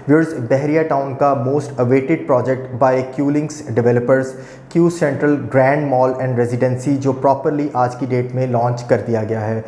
Viewers, बहरिया town का most awaited project by Q links developers, Q central grand mall and residency, जो properly आज की date में launch कर दिया गया है।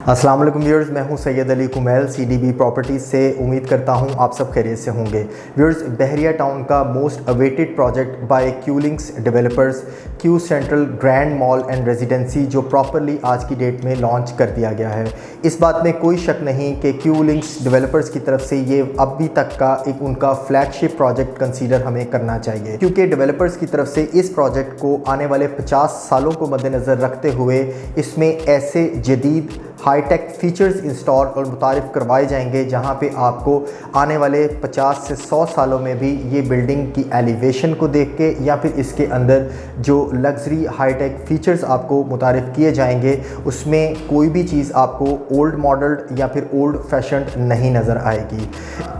अस्सलाम वालेकुम व्यूअर्स, मैं हूं सैयद अली कुमैल CDB प्रॉपर्टीज़ से। उम्मीद करता हूं आप सब खैरियत से होंगे। व्यूअर्स, बहरिया टाउन का most awaited project by Q links developers, Q central grand mall and residency, जो प्रॉपरली आज की डेट में लॉन्च कर दिया गया है। इस बात में कोई शक नहीं कि क्यू लिंक्स डेवलपर्स की तरफ से ये अभी तक का एक उनका फ्लैगशिप प्रोजेक्ट कंसीडर हमें करना चाहिए, क्योंकि डेवलपर्स की तरफ से इस प्रोजेक्ट को आने वाले 50 सालों को मद्देनज़र रखते हुए इसमें ऐसे जदीद हाईटेक फीचर्स इंस्टॉल और मुतारिफ़ करवाए जाएंगे जहां पे आपको आने वाले 50 से 100 सालों में भी ये बिल्डिंग की एलिवेशन को देख के या फिर इसके अंदर जो लग्जरी हाईटेक फीचर्स आपको मुतारिफ़ किए जाएंगे उसमें कोई भी चीज़ आपको ओल्ड मॉडल्ड या फिर ओल्ड फैशन्ड नहीं नज़र आएगी।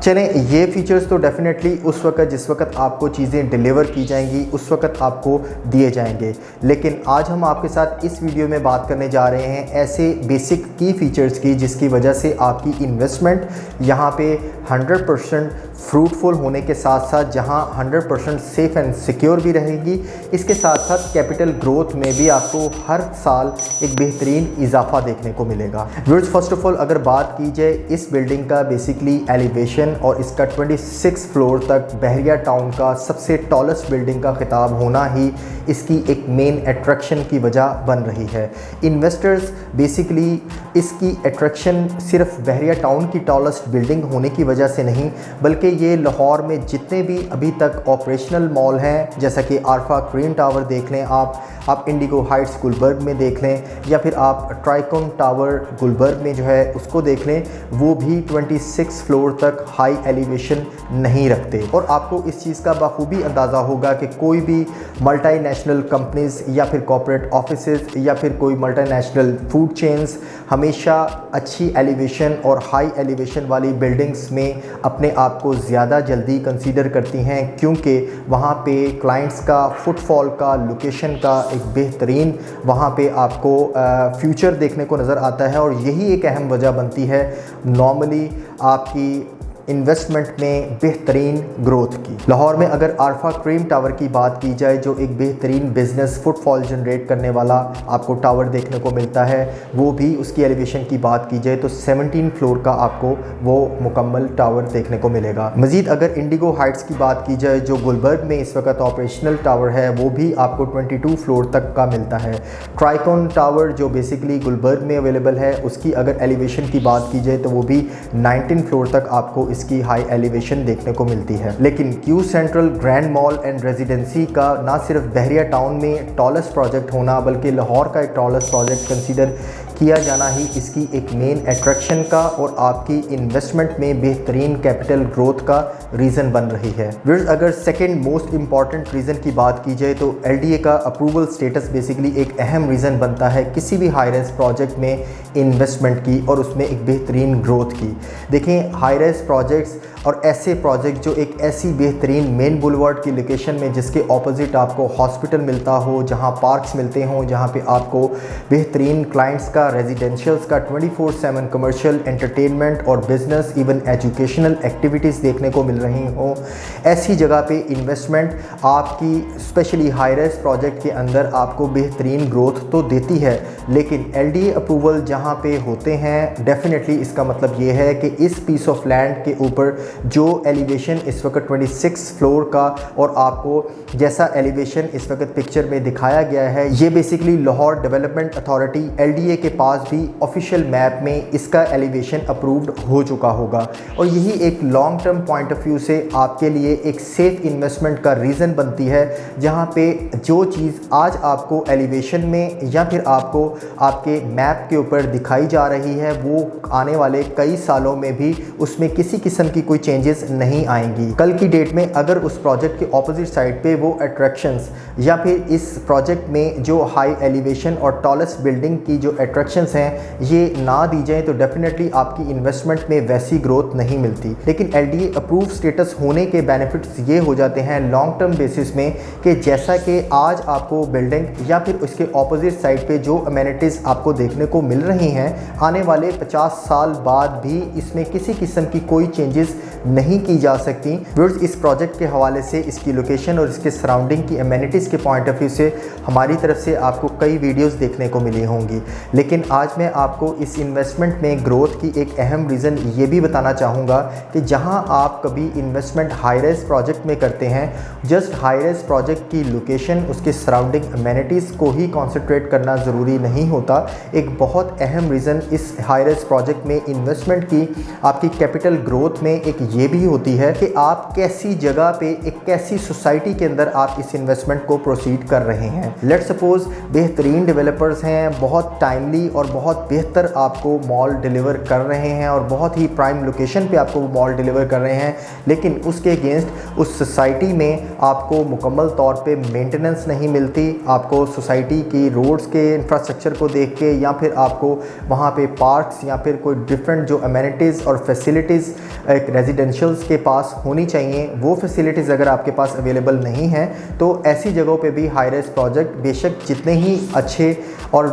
चलें, ये फीचर्स तो डेफिनेटली उस वक्त जिस वक्त आपको चीज़ें डिलीवर की जाएंगी उस वक्त आपको दिए जाएंगे, लेकिन आज हम आपके साथ इस वीडियो में बात करने जा रहे हैं ऐसे बेसिक की फीचर्स की जिसकी वजह से आपकी इन्वेस्टमेंट यहाँ पे 100% फ्रूटफुल होने के साथ साथ जहाँ 100% सेफ़ एंड सिक्योर भी रहेगी, इसके साथ साथ कैपिटल ग्रोथ में भी आपको हर साल एक बेहतरीन इजाफा देखने को मिलेगा। व्यूअर्स, फर्स्ट ऑफ ऑल अगर बात की जाए इस बिल्डिंग का बेसिकली एलिवेशन और इसका 26 फ्लोर तक बहरिया टाउन का सबसे टॉलेस्ट बिल्डिंग का खिताब होना ही इसकी एक मेन अट्रैक्शन की वजह बन रही है। इन्वेस्टर्स बेसिकली इसकी अट्रैक्शन सिर्फ बहरिया टाउन की टॉलेस्ट बिल्डिंग होने की वजह से नहीं, बल्कि ये लाहौर में जितने भी अभी तक ऑपरेशनल मॉल हैं, जैसा कि आरफा क्रेन टावर देख लें आप इंडिगो हाइट्स गुलबर्ग में देख लें, या फिर आप ट्राइकॉन टावर गुलबर्ग में जो है उसको देख लें, वो भी 26 फ्लोर तक हाई एलिवेशन नहीं रखते। और आपको इस चीज़ का बखूबी अंदाज़ा होगा कि कोई भी मल्टीनेशनल कंपनीज़ या फिर कॉर्पोरेट ऑफिसेज़ या फिर कोई मल्टीनेशनल फूड चेन्स हमेशा अच्छी एलिवेशन और हाई एलिवेशन वाली बिल्डिंग्स में अपने आप को ज़्यादा जल्दी कंसीडर करती हैं, क्योंकि वहाँ पे क्लाइंट्स का फुटफॉल का लोकेशन का एक बेहतरीन वहाँ पे आपको फ्यूचर देखने को नज़र आता है। और यही एक अहम वजह बनती है नॉर्मली आपकी इन्वेस्टमेंट में बेहतरीन ग्रोथ की। लाहौर में अगर आरफा क्रेन टावर की बात की जाए, जो एक बेहतरीन बिजनेस फुटफॉल जनरेट करने वाला आपको टावर देखने को मिलता है, वो भी उसकी एलिवेशन की बात की जाए तो 17 फ्लोर का आपको वो मुकम्मल टावर देखने को मिलेगा। मज़ीद अगर इंडिगो हाइट्स की बात की जाए, जो गुलबर्ग में इस वक्त ऑपरेशनल टावर है, वो भी आपको 22 फ्लोर तक का मिलता है। ट्राइकॉन टावर जो बेसिकली गुलबर्ग में अवेलेबल है, उसकी अगर एलिवेशन की बात की जाए तो वो भी 19 फ्लोर तक आपको इसकी हाई एलिवेशन देखने को मिलती है। लेकिन Q central grand mall and residency का ना सिर्फ बहरिया टाउन में टॉलेस्ट प्रोजेक्ट होना, बल्कि लाहौर का एक टॉलेस्ट प्रोजेक्ट कंसीडर किया जाना ही इसकी एक मेन अट्रैक्शन का और आपकी इन्वेस्टमेंट में बेहतरीन कैपिटल ग्रोथ का रीज़न बन रही है। व्यूअर्स, अगर सेकंड मोस्ट इंपॉर्टेंट रीज़न की बात की जाए तो LDA का अप्रूवल स्टेटस बेसिकली एक अहम रीज़न बनता है किसी भी हाई राइज प्रोजेक्ट में इन्वेस्टमेंट की और उसमें एक बेहतरीन ग्रोथ की। देखें, हाई राइज प्रोजेक्ट्स और ऐसे प्रोजेक्ट जो एक ऐसी बेहतरीन मेन बुलवार्ड की लोकेशन में जिसके ऑपोजिट आपको हॉस्पिटल मिलता हो, जहां पार्क्स मिलते हों, जहां पे आपको बेहतरीन क्लाइंट्स का रेजिडेंशियल्स का 24/7 कमर्शियल एंटरटेनमेंट और बिजनेस इवन एजुकेशनल एक्टिविटीज़ देखने को मिल रही हों, ऐसी जगह पे इन्वेस्टमेंट आपकी स्पेशली हाई राइज प्रोजेक्ट के अंदर आपको बेहतरीन ग्रोथ तो देती है। लेकिन LDA अप्रूवल जहाँ पे होते हैं, डेफिनेटली इसका मतलब ये है कि इस पीस ऑफ लैंड के ऊपर जो एलिवेशन इस वक्त 26 फ्लोर का और आपको जैसा एलिवेशन इस वक्त पिक्चर में दिखाया गया है, ये basically Lahore development authority LDA के पास भी ऑफिशियल मैप में इसका एलिवेशन अप्रूव्ड हो चुका होगा। और यही एक long term point of view से आपके लिए एक सेफ इन्वेस्टमेंट का रीज़न बनती है, जहाँ पे जो चीज़ आज आपको एलिवेशन में या फिर आपको आपके मैप के ऊपर दिखाई जा रही है, वो आने वाले कई सालों में भी उसमें किसी किस्म की कोई चेंजेस नहीं आएंगी। कल की डेट में अगर उस प्रोजेक्ट के ऑपोजिट साइड पे वो अट्रैक्शंस या फिर इस प्रोजेक्ट में जो हाई एलिवेशन और टॉलेस्ट बिल्डिंग की जो अट्रैक्शंस हैं ये ना दी जाए तो डेफिनेटली आपकी इन्वेस्टमेंट में वैसी ग्रोथ नहीं मिलती। लेकिन LDA अप्रूव स्टेटस होने के बेनिफिट्स ये हो जाते हैं लॉन्ग टर्म बेसिस में कि जैसा कि आज आपको बिल्डिंग या फिर उसके ऑपोजिट साइड पे जो अमेनिटीज़ आपको देखने को मिल रही हैं, आने वाले 50 साल बाद भी इसमें किसी किस्म की कोई चेंजेस नहीं की जा सकती। व्यूअर्स, इस प्रोजेक्ट के हवाले से इसकी लोकेशन और इसके सराउंडिंग की अमेनिटीज़ के पॉइंट ऑफ व्यू से हमारी तरफ से आपको कई वीडियोस देखने को मिली होंगी, लेकिन आज मैं आपको इस इन्वेस्टमेंट में ग्रोथ की एक अहम रीज़न ये भी बताना चाहूँगा कि जहां आप कभी इन्वेस्टमेंट हाई राइज प्रोजेक्ट में करते हैं, जस्ट हाई राइज प्रोजेक्ट की लोकेशन, उसके सराउंडिंग अमेनिटीज़ को ही कॉन्सेंट्रेट करना ज़रूरी नहीं होता। एक बहुत अहम रीज़न इस हाई राइज प्रोजेक्ट में इन्वेस्टमेंट की आपकी कैपिटल ग्रोथ में एक ये भी होती है कि आप कैसी जगह पे, एक कैसी सोसाइटी के अंदर आप इस इन्वेस्टमेंट को प्रोसीड कर रहे हैं। लेट्स सपोज बेहतरीन डेवलपर्स हैं, बहुत टाइमली और बहुत बेहतर आपको मॉल डिलीवर कर रहे हैं और बहुत ही प्राइम लोकेशन पे आपको मॉल डिलीवर कर रहे हैं, लेकिन उसके अगेंस्ट उस सोसाइटी में आपको मुकम्मल तौर पे मेंटेनेंस नहीं मिलती। आपको सोसाइटी की रोड्स के इंफ्रास्ट्रक्चर को देख के या फिर आपको वहाँ पे पार्क्स या फिर कोई डिफरेंट जो अमेनिटीज़ और फैसिलिटीज़ एक रेजिडेंशियल्स के पास होनी चाहिए, वो फैसिलिटीज़ अगर आपके पास अवेलेबल नहीं है तो ऐसी जगहों पे भी हाई राइज प्रोजेक्ट बेशक जितने ही अच्छे और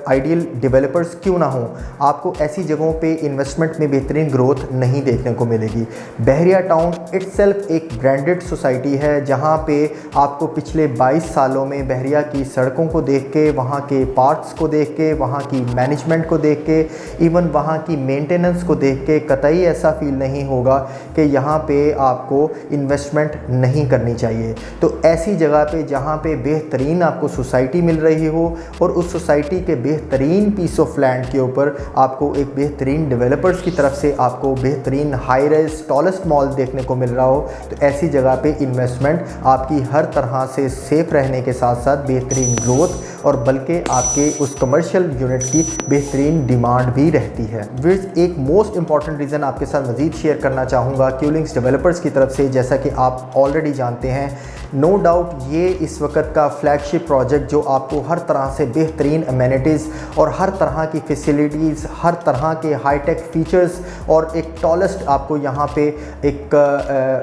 आइडियल डेवलपर्स क्यों ना हों, आपको ऐसी जगहों पे इन्वेस्टमेंट में बेहतरीन ग्रोथ नहीं देखने को मिलेगी। बहरिया टाउन इटसेल्फ एक ब्रांडेड सोसाइटी है जहां पे आपको पिछले 22 सालों में बहरिया की सड़कों को देख के, वहां के पार्क्स को देख के, वहां की मैनेजमेंट को देख के, इवन वहां की मेंटेनेंस को देख के कतई ऐसा फील नहीं होगा कि यहाँ पे आपको इन्वेस्टमेंट नहीं करनी चाहिए। तो ऐसी जगह पे जहाँ पे बेहतरीन आपको सोसाइटी मिल रही हो और उस सोसाइटी के बेहतरीन पीस ऑफ लैंड के ऊपर आपको एक बेहतरीन डेवलपर्स की तरफ से आपको बेहतरीन हाई राइज टॉलेस्ट मॉल देखने को मिल रहा हो, तो ऐसी जगह पे इन्वेस्टमेंट आपकी हर तरह से सेफ रहने के साथ साथ बेहतरीन ग्रोथ और बल्कि आपके उस कमर्शियल यूनिट की बेहतरीन डिमांड भी रहती है। विद एक मोस्ट इंपॉर्टेंट रीज़न आपके साथ मज़ीद शेयर करना चाहूँगा क्यूलिंग्स डेवलपर्स की तरफ से, जैसा कि आप ऑलरेडी जानते हैं, नो डाउट ये इस वक्त का फ्लैगशिप प्रोजेक्ट जो आपको हर तरह से बेहतरीन अमेनिटीज़ और हर तरह की फैसिलिटीज़, हर तरह के हाईटेक फीचर्स और एक टॉलेस्ट आपको यहाँ पे एक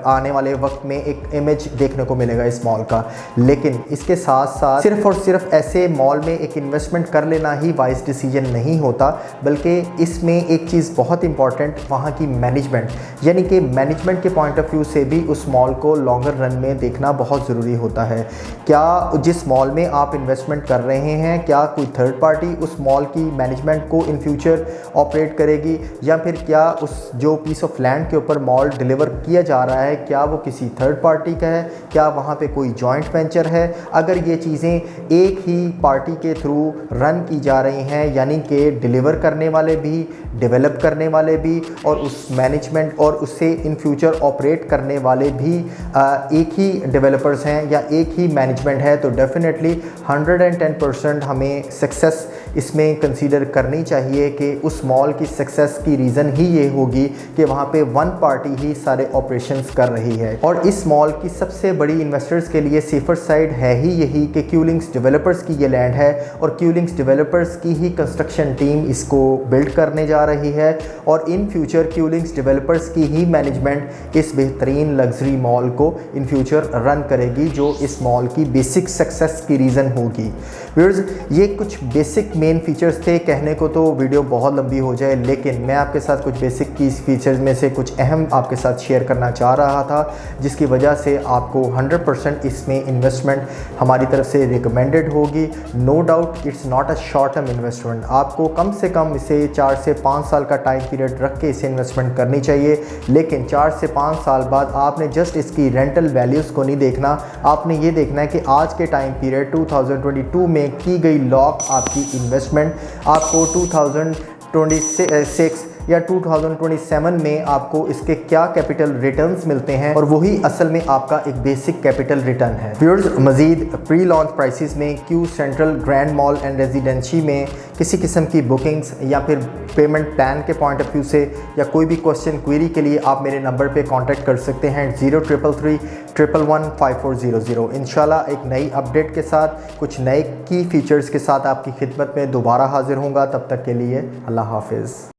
आने वाले वक्त में एक इमेज देखने को मिलेगा इस मॉल का। लेकिन इसके साथ साथ सिर्फ और सिर्फ ऐसे मॉल में एक इन्वेस्टमेंट कर लेना ही वाइज डिसीजन नहीं होता, बल्कि इसमें एक चीज़ बहुत इंपॉर्टेंट वहाँ की मैनेजमेंट, यानी कि मैनेजमेंट के पॉइंट ऑफ व्यू से भी उस मॉल को लॉन्गर रन में देखना बहुत ज़रूरी होता है। क्या जिस मॉल में आप इन्वेस्टमेंट कर रहे हैं, क्या कोई थर्ड पार्टी उस मॉल की मैनेजमेंट को इन फ्यूचर ऑपरेट करेगी, या फिर क्या उस जो पीस ऑफ लैंड के ऊपर मॉल डिलीवर किया जा रहा है क्या वो किसी थर्ड पार्टी का है, क्या वहाँ पे कोई जॉइंट वेंचर है। अगर ये चीज़ें एक ही पार्टी के थ्रू रन की जा रही हैं, यानी कि डिलीवर करने वाले भी, डेवलप करने वाले भी और उस मैनेजमेंट और उससे इन फ्यूचर ऑपरेट करने वाले भी एक ही डेवलपर्स हैं या एक ही मैनेजमेंट है, तो डेफिनेटली 110% हमें सक्सेस इसमें कंसीडर करनी चाहिए कि उस मॉल की सक्सेस की रीज़न ही ये होगी कि वहाँ पे वन पार्टी ही सारे ऑपरेशंस कर रही है। और इस मॉल की सबसे बड़ी इन्वेस्टर्स के लिए सेफर साइड है ही यही कि क्यूलिंग्स डेवलपर्स की ये लैंड है और क्यूलिंग्स डेवलपर्स की ही कंस्ट्रक्शन टीम इसको बिल्ड करने जा रही है और इन फ्यूचर क्यूलिंग्स डेवलपर्स की ही मैनेजमेंट इस बेहतरीन लग्जरी मॉल को इन फ्यूचर रन करेगी, जो इस मॉल की बेसिक सक्सेस की रीज़न होगी। व्यूअर्स, ये कुछ बेसिक मेन फीचर्स थे, कहने को तो वीडियो बहुत लंबी हो जाए, लेकिन मैं आपके साथ कुछ बेसिक की फीचर्स में से कुछ अहम आपके साथ शेयर करना चाह रहा था, जिसकी वजह से आपको 100% इसमें इन्वेस्टमेंट हमारी तरफ से रिकमेंडेड होगी। No doubt it's not a short term investment, आपको कम से कम इसे 4 से 5 साल का टाइम पीरियड रख के इसे इन्वेस्टमेंट करनी चाहिए, लेकिन 4 से 5 साल बाद आपने जस्ट इसकी रेंटल वैल्यूज़ को नहीं देखना, आपने ये देखना है कि आज के टाइम पीरियड 2022 में की गई लॉक आपकी इन्वेस्टमेंट आपको 2026 या 2027 में आपको इसके क्या कैपिटल रिटर्न्स मिलते हैं और वही असल में आपका एक बेसिक कैपिटल रिटर्न है। व्यूअर्स, मजीद प्री लॉन्च प्राइसेस में Q central grand mall and residency में किसी किस्म की बुकिंग्स या फिर पेमेंट प्लान के पॉइंट ऑफ व्यू से या कोई भी क्वेश्चन क्वेरी के लिए आप मेरे नंबर पे कांटेक्ट कर सकते हैं 0333115400। इंशाल्लाह एक नई अपडेट के साथ कुछ नए की फीचर्स के साथ आपकी खिदमत में दोबारा हाजिर होऊंगा। तब तक के लिए अल्लाह हाफिज़।